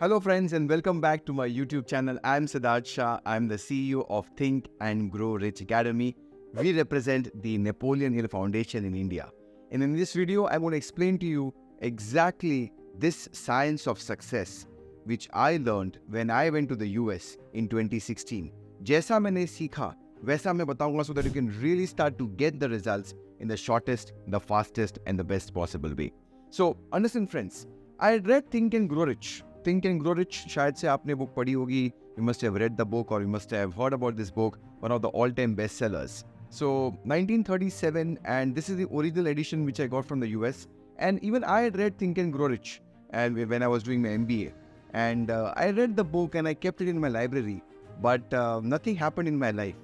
Hello, friends, and welcome back to my YouTube channel. I'm Siddharth Shah. I'm the CEO of Think and Grow Rich Academy. We represent the Napoleon Hill Foundation in India. And in this video, I'm going to explain to you exactly this science of success, which I learned when I went to the US in 2016. जैसा मैंने सीखा, वैसा मैं बताऊंगा so that you can really start to get the results in the shortest, the fastest, and the best possible way. So, understand, friends, I read Think and Grow Rich. Think and Grow Rich, शायद से आपने book पढ़ी होगी. You must have read the book or you must have heard about this book, one of the all-time bestsellers. So 1937, and this is the original edition which I got from the US. And even I had read Think and Grow Rich, and when I was doing my MBA, and I read the book and I kept it in my library, but nothing happened in my life.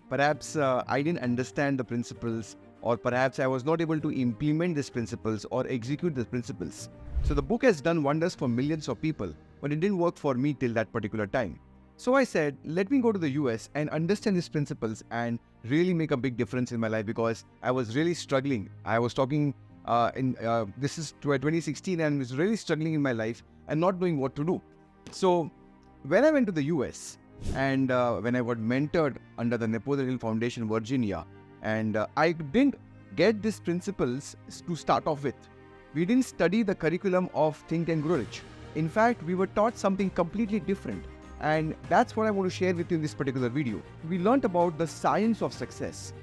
Perhaps I didn't understand the principles, or perhaps I was not able to implement these principles or execute these principles. So the book has done wonders for millions of people, but it didn't work for me till that particular time. So I said, let me go to the US and understand these principles and really make a big difference in my life, because I was really struggling. I was talking this is 2016, and was really struggling in my life and not knowing what to do. So when I went to the US and when I got mentored under the Napoleon Hill Foundation, Virginia, and I didn't get these principles to start off with. We didn't study the curriculum of Think and Grow Rich. In fact, we were taught something completely different. And that's what I want to share with you in this particular video. We learned about the science of success.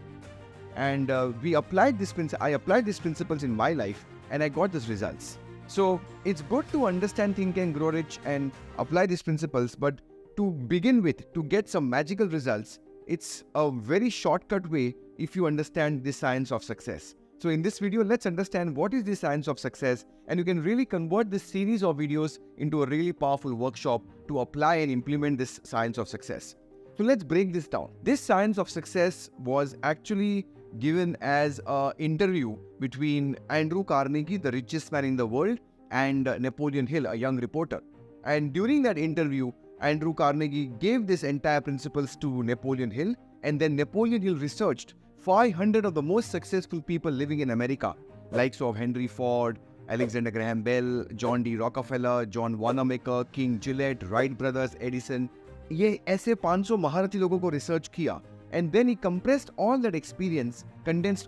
And I applied these principles in my life, and I got these results. So it's good to understand Think and Grow Rich and apply these principles, but to begin with, to get some magical results, it's a very shortcut way if you understand the science of success. So in this video, let's understand what is the science of success, and you can really convert this series of videos into a really powerful workshop to apply and implement this science of success. So let's break this down. This science of success was actually given as an interview between Andrew Carnegie, the richest man in the world, and Napoleon Hill, a young reporter. And during that interview, Andrew Carnegie gave this entire principles to Napoleon Hill, and then Napoleon Hill researched 500 of the most successful people living in America, likes of Henry Ford, Alexander Graham Bell, John D. Rockefeller, John Wanamaker, King Gillette, Wright brothers, Edison. ये ऐसे 500 महारथी लोगों को research किया, and then he condensed all that experience in this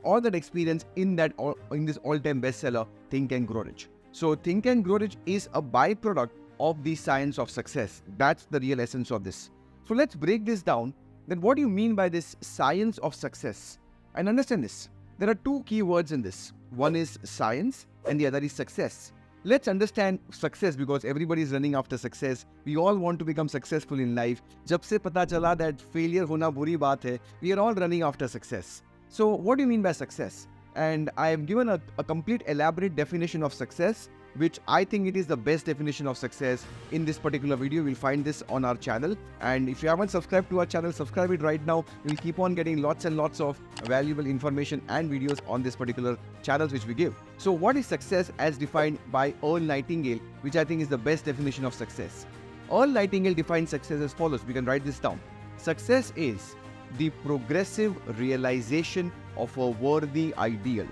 all-time bestseller, Think and Grow Rich. So Think and Grow Rich is a byproduct of the science of success. That's the real essence of this. So let's break this down. Then what do you mean by this science of success? And understand this. There are two key words in this. One is science and the other is success. Let's understand success, because everybody is running after success. We all want to become successful in life. जब से पता चला that failure होना बुरी बात है, we are all running after success. So what do you mean by success? And I have given a complete elaborate definition of success, which I think it is the best definition of success. In this particular video, you'll find this on our channel. And if you haven't subscribed to our channel, subscribe it right now. We'll keep on getting lots and lots of valuable information and videos on this particular channels which we give. So what is success as defined by Earl Nightingale, which I think is the best definition of success? Earl Nightingale defines success as follows. We can write this down. Success is the progressive realization of a worthy ideal.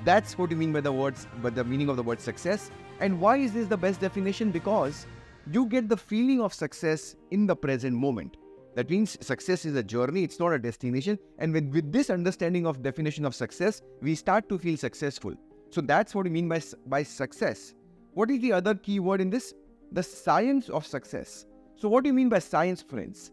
That's what you mean by the meaning of the word success. And why is this the best definition? Because you get the feeling of success in the present moment. That means success is a journey, it's not a destination. And with this understanding of definition of success, we start to feel successful. So that's what we mean by success. What is the other key word in this? The science of success. So what do you mean by science, friends?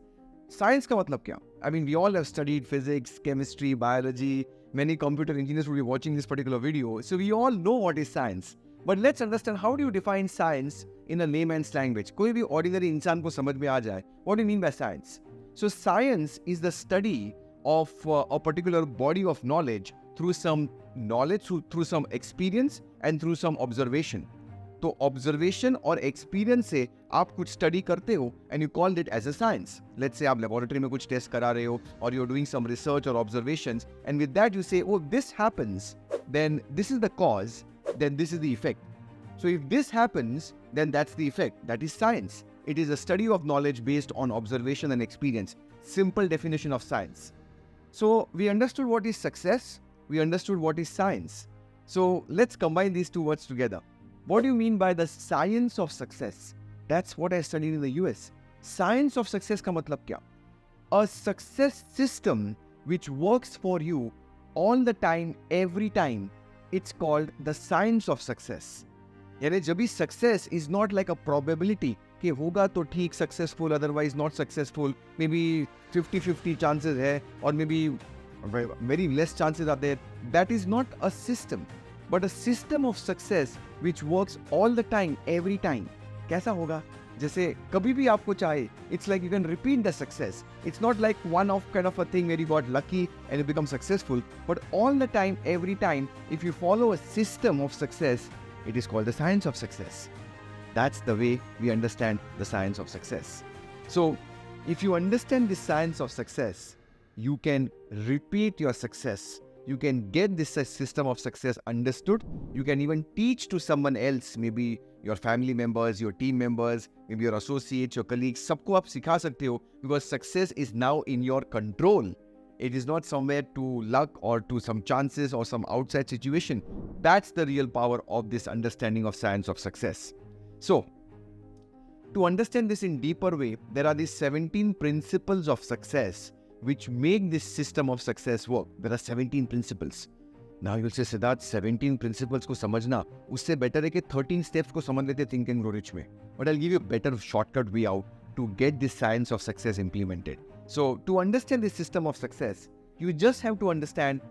Science का मतलब क्या? I mean, we all have studied physics, chemistry, biology. Many computer engineers will be watching this particular video. So we all know what is science. But let's understand, how do you define science in a layman's language? कोई भी ordinary इंसान को समझ में आ जाए. What do you mean by science? So science is the study of a particular body of knowledge through some knowledge, through some experience and through some observation. तो observation और experience से आप कुछ study करते हो and you called it as a science. Let's say आप laboratory में कुछ test करा रहे हो, or you're doing some research or observations, and with that you say, oh, this happens, then this is the cause, then this is the effect. So if this happens, then that's the effect. That is science. It is a study of knowledge based on observation and experience. Simple definition of science. So we understood what is success. We understood what is science. So let's combine these two words together. What do you mean by the science of success? That's what I studied in the US. Science of success का मतलब क्या? A success system which works for you all the time, every time. It's called the science of success. यानी जब भी success is not like a probability कि होगा तो ठीक successful, otherwise not successful, maybe 50-50 chances है और maybe very less chances are there. That is not a system, but a system of success which works all the time, every time. कैसा होगा? जैसे कभी भी आपको चाहे, it's like you can repeat the success. It's not like one-off kind of a thing where you got lucky and you become successful, but all the time, every time, if you follow a system of success, it is called the science of success. That's the way we understand the science of success. So, if you understand the science of success, you can repeat your success. You can get this system of success understood. You can even teach to someone else, maybe your family members, your team members, maybe your associates, your colleagues. सबको आप सिखा सकते हो because success is now in your control. It is not somewhere to luck or to some chances or some outside situation. That's the real power of this understanding of science of success. So, to understand this in deeper way, there are these 17 principles of success which make this system of success work. There are 17 principles. Now you'll say, Siddharth, 17 principles को समझना उससे better है कि 13 steps को समझ लेते Think and Grow Rich में. But I'll give you a better shortcut way out to get this science of success implemented. So to understand this system of success, you just have to understand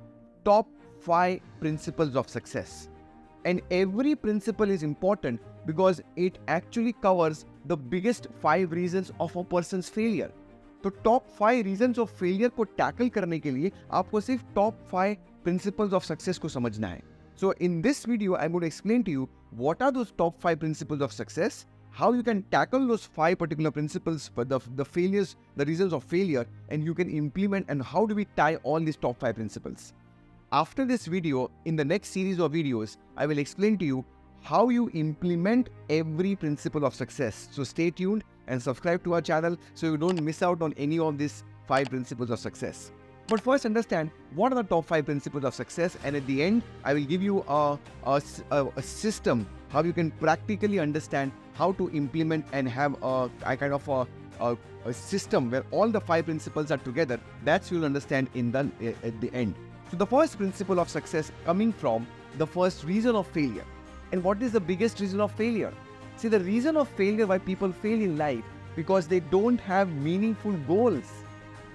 top 5 principles of success. And every principle is important because it actually covers the biggest 5 reasons of a person's failure. तो top 5 reasons of failure को tackle करने के लिए आपको सिर्फ top 5 principles of success को समझना है. So in this video I am going to explain to you what are those top 5 principles of success, how you can tackle those 5 particular principles, but the failures, the reasons of failure, and you can implement, and how do we tie all these top 5 principles. After this video, in the next series of videos, I will explain to you how you implement every principle of success. So stay tuned and subscribe to our channel so you don't miss out on any of these 5 principles of success. But first understand what are the top 5 principles of success, and at the end I will give you a system how you can practically understand how to implement and have a kind of a system where all the 5 principles are together. That's you'll understand at the end. So the first principle of success coming from the first reason of failure. And what is the biggest reason of failure? See, the reason of failure why people fail in life because they don't have meaningful goals.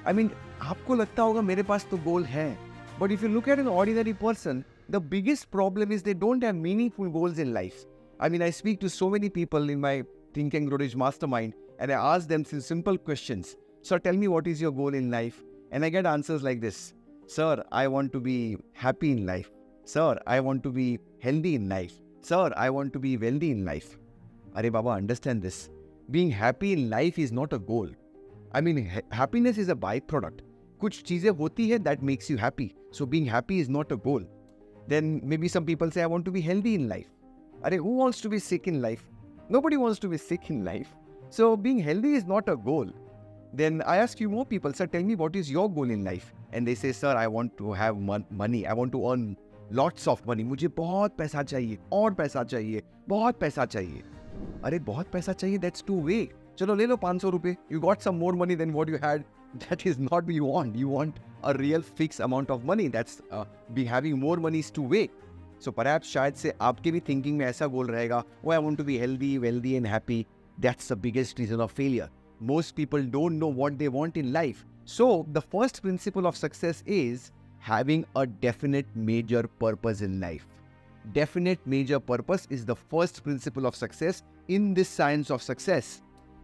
I mean, आपको लगता होगा मेरे पास तो goal है, but if you look at an ordinary person, the biggest problem is they don't have meaningful goals in life. I mean, I speak to so many people in my Think and Grow Rich mastermind, and I ask them some simple questions. Sir, tell me what is your goal in life? And I get answers like this. Sir, I want to be happy in life. Sir, I want to be healthy in life. Sir, I want to be wealthy in life. Arey Baba, understand this. Being happy in life is not a goal. I mean, happiness is a byproduct. कुछ चीजें होती है that makes you happy. So being happy is not a goal. Then maybe some people say, I want to be healthy in life. Arey, who wants to be sick in life? Nobody wants to be sick in life. So being healthy is not a goal. Then I ask you more people, sir, tell me what is your goal in life? And they say, sir, I want to have money. I want to earn lots of money. मुझे बहुत पैसा चाहिए, और पैसा चाहिए, बहुत पैसा चाहिए. अरे बहुत पैसा चाहिए, that's two way. चलो ले लो 500 रुपए. You got some more money than what you had. That is not what you want. You want a real fixed amount of money. That's be having more money is two way. So perhaps शायद से आपके भी thinking में ऐसा गोल रहेगा, oh, I want to be healthy, wealthy and happy. That's the biggest reason of failure. Most people don't know what they want in life. So the first principle of success is having a definite major purpose in life. Definite major purpose is the first principle of success in this science of success.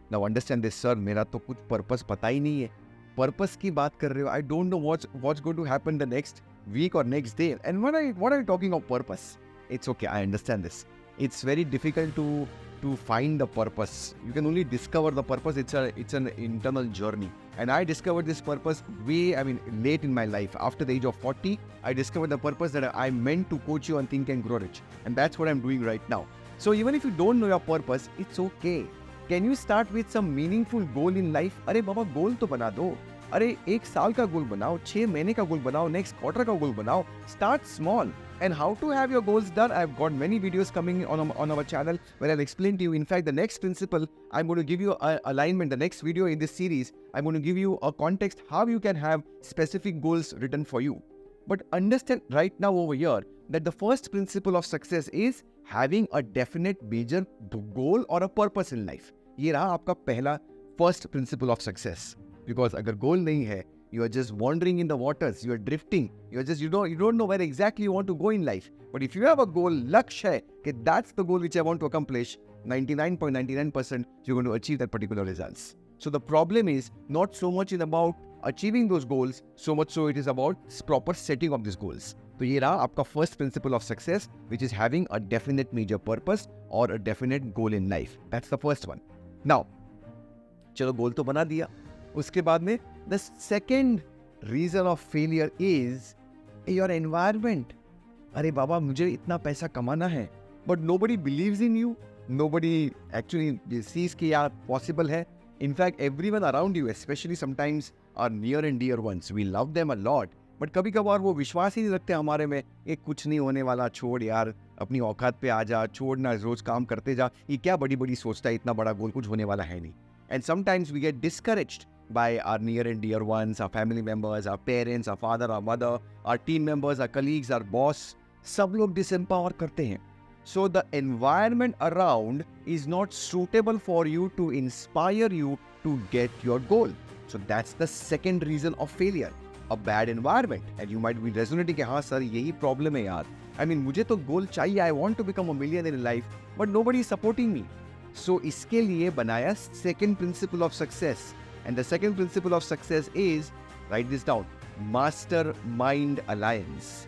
Now understand this, sir, मेरा तो कुछ purpose पता ही नहीं है. Purpose की बात कर रहे हो. I don't know what's going to happen the next week or next day. And what are you talking of purpose? It's okay, I understand this. It's very difficult to find the purpose. You can only discover the purpose. It's an internal journey. And I discovered this purpose late in my life. After the age of 40, I discovered the purpose that I meant to coach you on Think and Grow Rich. And that's what I'm doing right now. So even if you don't know your purpose, it's okay. Can you start with some meaningful goal in life? अरे बाबा गोल तो बना दो. अरे 1 साल का गोल बनाओ, 6 महीने का गोल बनाओ, next quarter का गोल बनाओ. Start small And how to have your goals done, I've got many videos coming on our channel where I'll explain to you. In fact, the next principle, I'm going to give you a alignment. The next video in this series, I'm going to give you a context how you can have specific goals written for you. But understand right now over here that the first principle of success is having a definite major goal or a purpose in life. ये रहा आपका पहला first principle of success. Because अगर goal नहीं है, you are just wandering in the waters, you are drifting, you don't know where exactly you want to go in life. But if you have a goal, lakshya hai, कि that's the goal which I want to accomplish, 99.99% you're going to achieve that particular results. So the problem is not so much in about achieving those goals, so much so it is about proper setting of these goals. तो ये रहा आपका first principle of success, which is having a definite major purpose or a definite goal in life. That's the first one. Now, चलो goal तो बना दिया. उसके बाद में the second reason of failure is your environment. अरे बाबा मुझे इतना पैसा कमाना है, but nobody believes in you. Nobody actually sees कि यार possible है. In fact, everyone around you, especially sometimes our near and dear ones, we love them a lot. But कभी कभार वो विश्वास ही नहीं रखते हमारे में, ये कुछ नहीं होने वाला, छोड़ यार, अपनी औकात पे आ जा, छोड़ ना, रोज काम करते जा, ये क्या बड़ी बड़ी सोचता है, इतना बड़ा गोल कुछ होने वाला है नहीं. And sometimes we get discouraged by our near and dear ones, our family members, our parents, our father, our mother, our team members, our colleagues, our boss. सब लोग disempower करते हैं. So the environment around is not suitable for you to inspire you to get your goal. So that's the second reason of failure. A bad environment. And you might be resonating कि हाँ sir यही problem है यार. I mean मुझे तो goal चाहिए, I want to become a millionaire in life, but nobody is supporting me. So इसके लिए बनाया second principle of success. And the second principle of success is, write this down, mastermind alliance.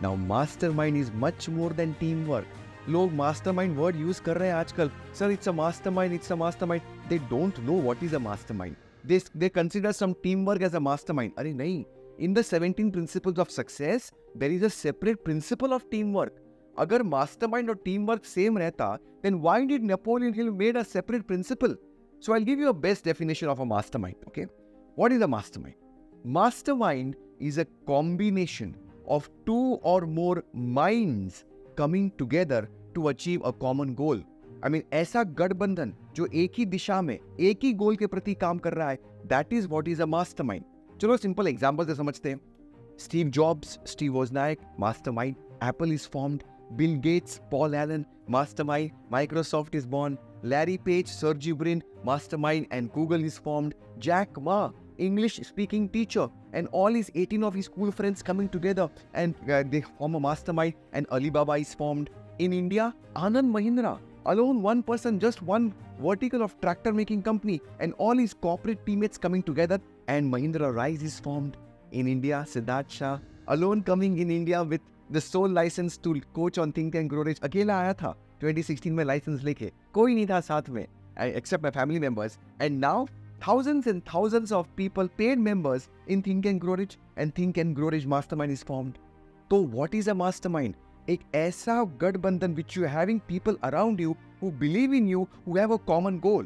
Now mastermind is much more than teamwork. लोग mastermind word use कर रहे हैं आजकल. Sir, it's a mastermind, it's a mastermind. They don't know what is a mastermind. They consider some teamwork as a mastermind. अरे नहीं. In the 17 principles of success, there is a separate principle of teamwork. अगर mastermind और teamwork same रहता, then why did Napoleon Hill made a separate principle? So I'll give you a best definition of a mastermind, okay? What is a mastermind? Mastermind is a combination of two or more minds coming together to achieve a common goal. I mean, ऐसा गठबंधन जो एक ही दिशा में एक ही गोल के प्रति काम कर रहा है, that is what is a mastermind. चलो सिंपल एग्जांपल से समझते हैं. Steve Jobs, Steve Wozniak, mastermind. Apple is formed. Bill Gates, Paul Allen, mastermind. Microsoft is born. Larry Page, Sergey Brin, mastermind, and Google is formed. Jack Ma, English-speaking teacher, and all his 18 of his school friends coming together, and they form a mastermind, and Alibaba is formed. In India, Anand Mahindra, alone one person, just one vertical of tractor-making company, and all his corporate teammates coming together, and Mahindra Rise is formed. In India, Siddharth Shah, alone coming in India with the sole license to coach on Think and Grow Rich. अकेला आया था 2016 में license लेके, कोई नहीं था साथ में, except my family members. And now thousands and thousands of people, paid members in Think and Grow Rich, and Think and Grow Rich Mastermind is formed. So what is a mastermind? एक ऐसा गठबंधन which you are having people around you who believe in you, who have a common goal.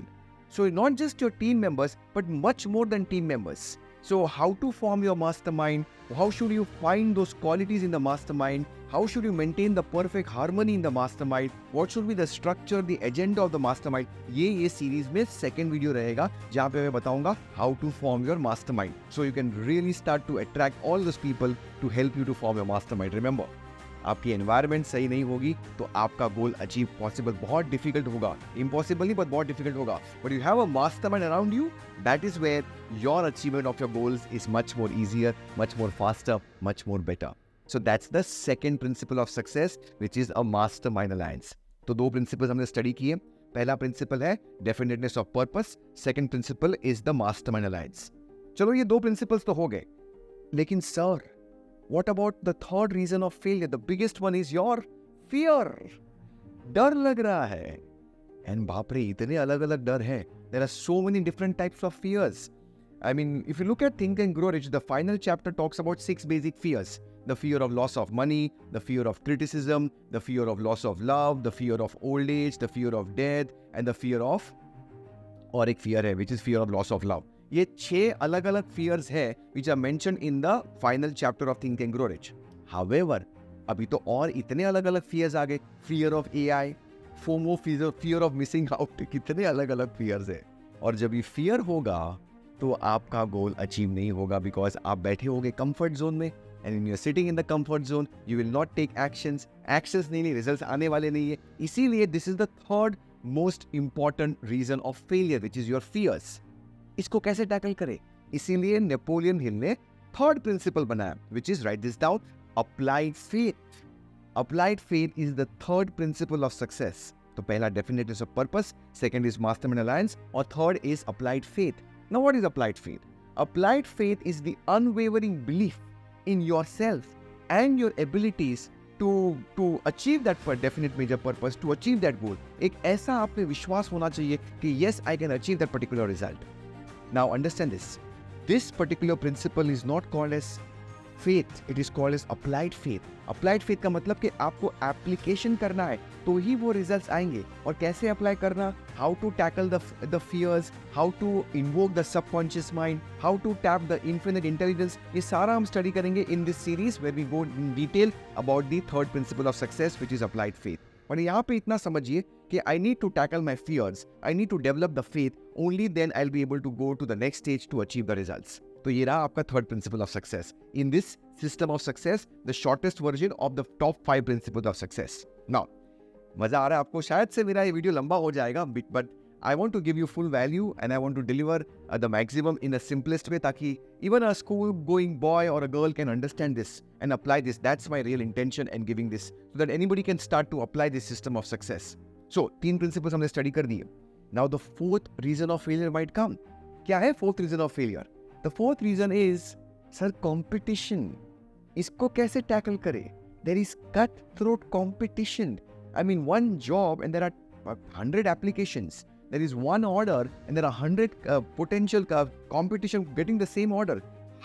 So not just your team members, but much more than team members. So how to form your mastermind? How should you find those qualities in the mastermind? How should you maintain the perfect harmony in the mastermind? What should be the structure, the agenda of the mastermind? ये series में second video रहेगा जहाँ पे मैं बताऊँगा how to form your mastermind. So you can really start to attract all those people to help you to form your mastermind. Remember, आपकी environment सही नहीं होगी तो आपका गोल अचीव पॉसिबल बहुत डिफिकल्ट होगा. इम्पॉसिबल नहीं बट बहुत डिफिकल्ट होगा. But you have a mastermind around you, that is where your achievement of your goals is much more easier, much more faster, much more better. So that's the second principle of success which is a mastermind alliance. तो दो principles हमने study किए. पहला principle है definiteness of purpose, second principle is the mastermind alliance. चलो ये दो principles तो हो गए, लेकिन sir what about the third reason of failure? The biggest one is your fear. डर लग रहा है. And बाप रे इतने अलग अलग डर हैं. There are so many different types of fears. I mean, if you look at Think and Grow Rich, the final chapter talks about 6 basic fears. The fear of loss of money, the fear of criticism, the fear of loss of love, the fear of old age, the fear of death, and the fear of, और एक fear है which is fear of loss of love. ये 6 अलग अलग fears है which are mentioned in the final chapter of Think and Grow Rich. However, अभी तो और इतने अलग अलग फियर्स आ गए, fear of AI, FOMO, fear of missing out, कितने अलग अलग फियर्स है। और जब ये फियर होगा तो आपका गोल अचीव नहीं होगा, बिकॉज आप बैठे होगे कंफर्ट जोन में, and in your sitting in the comfort zone you will not take actions नहीं, रिजल्ट्स आने वाले नहीं है। इसीलिए this is the third most important reason of failure, which is your fears. इसको कैसे टैकल करें? इसीलिए नेपोलियन हिल ने थर्ड प्रिंसिपल बनाया, which is, right this down, applied faith. Applied faith is the third principle of success. तो पहला definitely of purpose, second is mastermind alliance, और third is applied faith. Now what is applied faith? Applied faith is the unwavering belief in yourself and your abilities to achieve that definite major purpose, to achieve that goal. एक ऐसा आप पे विश्वास होना चाहिए कि yes, I can achieve that particular result. Now understand this. This particular principle is not called as faith, it is called as applied faith. Applied faith का मतलब कि आपको एप्लीकेशन करना है तो ही वो रिजल्ट्स आएंगे। और कैसे अप्लाई करना, how to tackle the fears, how to invoke the subconscious mind, how to tap the infinite intelligence, ये सारा हम स्टडी करेंगे in this series where we go in detail about the third principle of success, which is applied faith. और यहाँ पे इतना समझिए कि I need to tackle my fears, I need to develop the faith, only then I will be able to go to the next stage to achieve the results. तो ये रहा आपका third principle of success. In this system of success, the shortest version of the top 5 principles of success. Now मजा आ रहा है आपको? शायद से मेरा ये वीडियो लंबा हो जाएगा, but I want to give you full value and I want to deliver the maximum in the simplest way, ताकि even a school going boy और a girl can understand this and apply this. That's my real intention and giving this, so that anybody can start to apply this system of success. So 3 principles हमने study कर दिए। Now the fourth reason of failure might come. क्या है fourth reason of failure? The fourth reason is, sir, competition. इसको कैसे tackle करें? There is cutthroat competition. I mean, one job and there are 100 applications. There is one order and there are 100 potential competition getting the same order.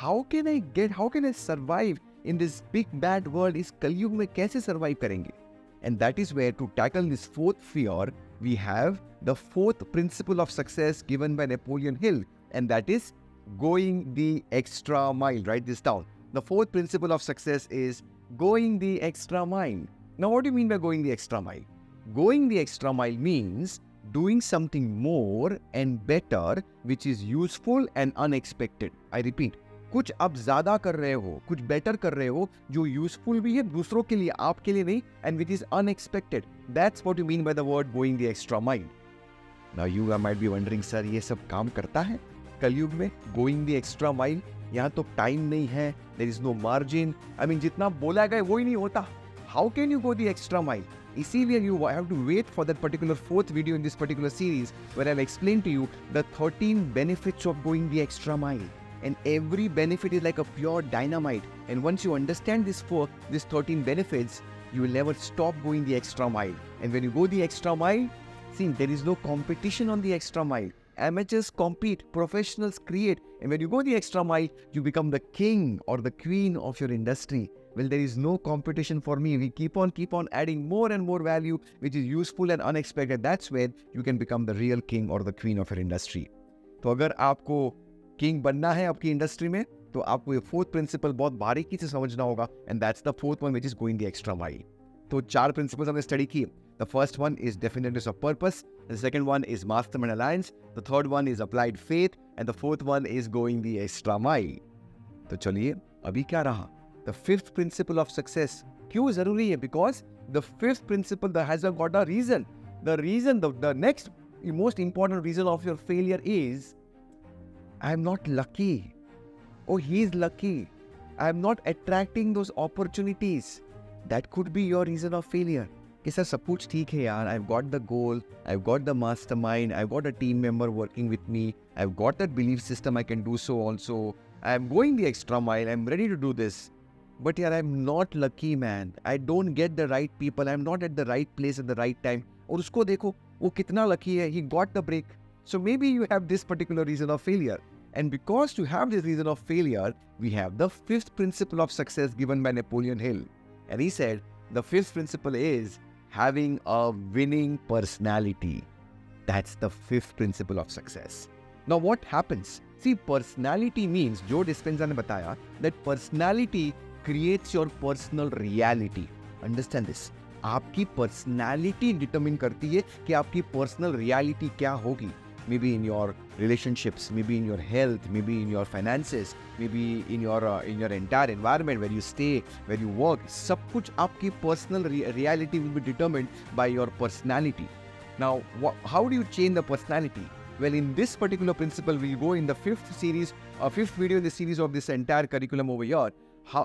How can I survive in this big bad world? इस कलयुग में कैसे survive करेंगे? And that is where to tackle this fourth fear, we have the fourth principle of success given by Napoleon Hill, and that is going the extra mile. Write this down. The fourth principle of success is going the extra mile. Now, what do you mean by going the extra mile? Going the extra mile means doing something more and better which is useful and unexpected. I repeat, कुछ आप ज्यादा कर रहे हो, कुछ better कर रहे हो जो यूजफुल भी है दूसरों के लिए, आपके लिए नहीं, and which is unexpected. That's what you mean by the word going the extra mile. Now you might be wondering, sir, ये सब काम करता है कलयुग में? गोइंग द एक्स्ट्रा माइल, यहाँ तो टाइम नहीं है, there is no margin, I mean जितना बोला गया वो ही नहीं होता। How can you go the extra mile? इसीलिए you have to wait for that particular fourth video in this particular series where I will explain to you the 13 benefits of going the extra mile, and every benefit is like a pure dynamite, and once you understand these 13 benefits, you will never stop going the extra mile. And when you go the extra mile, see, there is no competition on the extra mile. Amateurs compete, professionals create, and when you go the extra mile, you become the king or the queen of your industry. Well, there is no competition for me. We keep on adding more and more value, which is useful and unexpected. That's when you can become the real king or the queen of your industry. तो अगर आपको king बनना है आपकी industry में, तो आपको ये फोर्थ प्रिंसिपल बहुत बारीकी से समझना होगा, and that's the fourth one, which is going the extra mile. तो 4 प्रिंसिपल्स हमने स्टडी किए। The first one is definiteness of purpose, the second one is mastermind alliance, the third one is applied faith, and the fourth one is going the extra mile. तो चलिए अभी क्या रहा? The fifth principle of success. क्यों जरूरी है? Because the fifth principle that has got a reason. The reason, the next most important reason of your failure is, I am not lucky. Oh, he is lucky. I am not attracting those opportunities. That could be your reason of failure. कि sir सब कुछ ठीक है यार, I've got the goal, I've got the mastermind, I've got a team member working with me, I've got that belief system, I can do so also, I'm going the extra mile, I'm ready to do this. But यार, I'm not lucky man, I don't get the right people, I'm not at the right place at the right time. और उसको देखो, वो कितना lucky है, he got the break. So maybe you have this particular reason of failure. And because to have this reason of failure, we have the fifth principle of success given by Napoleon Hill. And he said, the fifth principle is having a winning personality. That's the fifth principle of success. Now what happens? See, personality means, Joe Dispenza ने बताया, that personality creates your personal reality. Understand this. आपकी personality determine करती है कि आपकी personal reality क्या होगी. Maybe in your relationships, maybe in your health, maybe in your finances, maybe in your entire environment where you stay, where you work. सब कुछ आपकी personal reality will be determined by your personality. Now, how do you change the personality? Well, in this particular principle, we'll go in the fifth video in the series of this entire curriculum over here.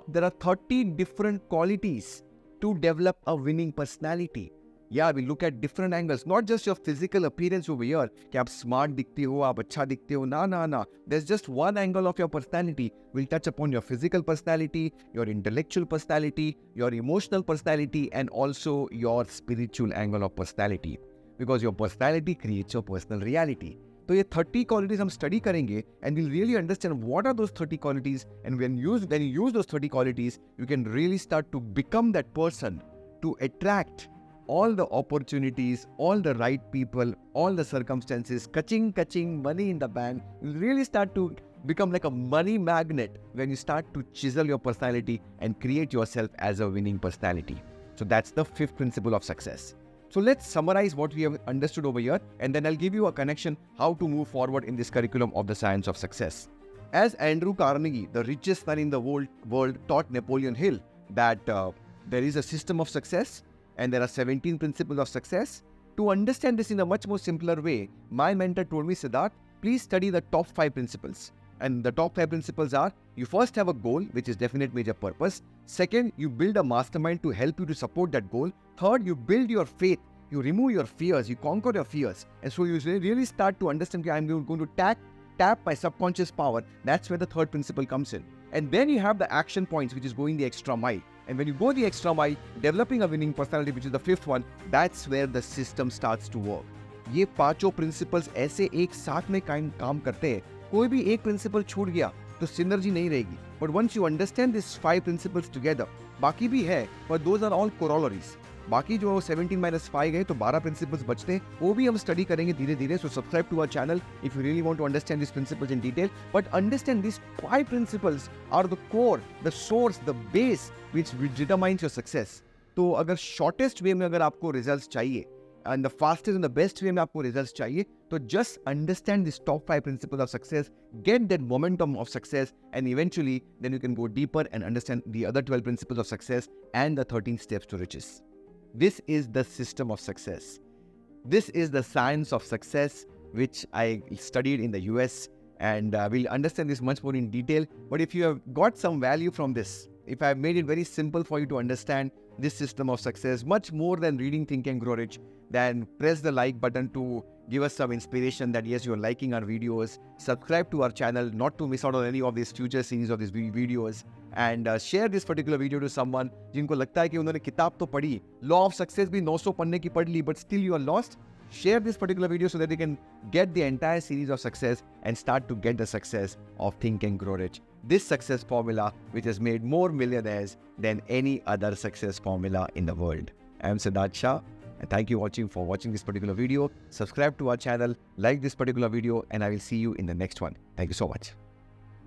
There are 30 different qualities to develop a winning personality. Yeah, we look at different angles, not just your physical appearance over here, कि आप smart दिखते हो, आप अच्छा दिखते हो, ना. There's just one angle of your personality. We'll touch upon your physical personality, your intellectual personality, your emotional personality, and also your spiritual angle of personality. Because your personality creates your personal reality. तो ये 30 qualities हम study करेंगे and we'll really understand what are those 30 qualities, and when you use those 30 qualities, you can really start to become that person to attract all the opportunities, all the right people, all the circumstances, kaching, money in the bank. You'll really start to become like a money magnet when you start to chisel your personality and create yourself as a winning personality. So that's the fifth principle of success. So let's summarize what we have understood over here, and then I'll give you a connection how to move forward in this curriculum of the science of success. As Andrew Carnegie, the richest man in the world taught Napoleon Hill that there is a system of success and there are 17 principles of success. To understand this in a much more simpler way, my mentor told me, Siddharth, please study the top 5 principles. And the top 5 principles are: you first have a goal, which is definite major purpose. Second, you build a mastermind to help you to support that goal. Third, you build your faith. You remove your fears. You conquer your fears. And so you really start to understand that I'm going to tap my subconscious power. That's where the third principle comes in. And then you have the action points, which is going the extra mile. And when you go the extra mile, developing a winning personality, which is the fifth one, that's where the system starts to work. ये पांचों principles ऐसे एक साथ में काम करते हैं. कोई भी एक प्रिंसिपल छूट गया तो सिनर्जी नहीं रहेगी. But once you understand this 5 principles together, बाकी भी है पर दोज आर ऑल कोरोलरीज. बाकी जो 17-5 गए तो 12 प्रिंसिपल्स बचते हैं, वो भी हम स्टडी करेंगे धीरे धीरे. So subscribe to our channel if you really want to understand this principles in detail. But understand this 5 principles are the core, the source, the base which determines your success. तो अगर shortest वे में अगर आपको results चाहिए and the fastest and the best way में आपको results चाहिए, तो just understand this top 5 principles of success, get that momentum of success, and eventually then you can go deeper and understand the other 12 principles of success and the 13 steps to riches. This is the system of success. This is the science of success which I studied in the US, and we'll understand this much more in detail. But if you have got some value from this, if I have made it very simple for you to understand this system of success, much more than reading Think and Grow Rich, then press the like button to give us some inspiration that yes, you are liking our videos. Subscribe to our channel not to miss out on any of these future series of these videos, and share this particular video to someone जिनको लगता है कि उन्होंने किताब तो पढ़ी, Law of Success भी 900 पढ़ने की पढ़ ली, but still you are lost. Share this particular video so that they can get the entire series of success and start to get the success of Think and Grow Rich. This success formula which has made more millionaires than any other success formula in the world. I am Siddharth Shah, and thank you for watching this particular video. Subscribe to our channel, like this particular video, and I will see you in the next one. Thank you so much.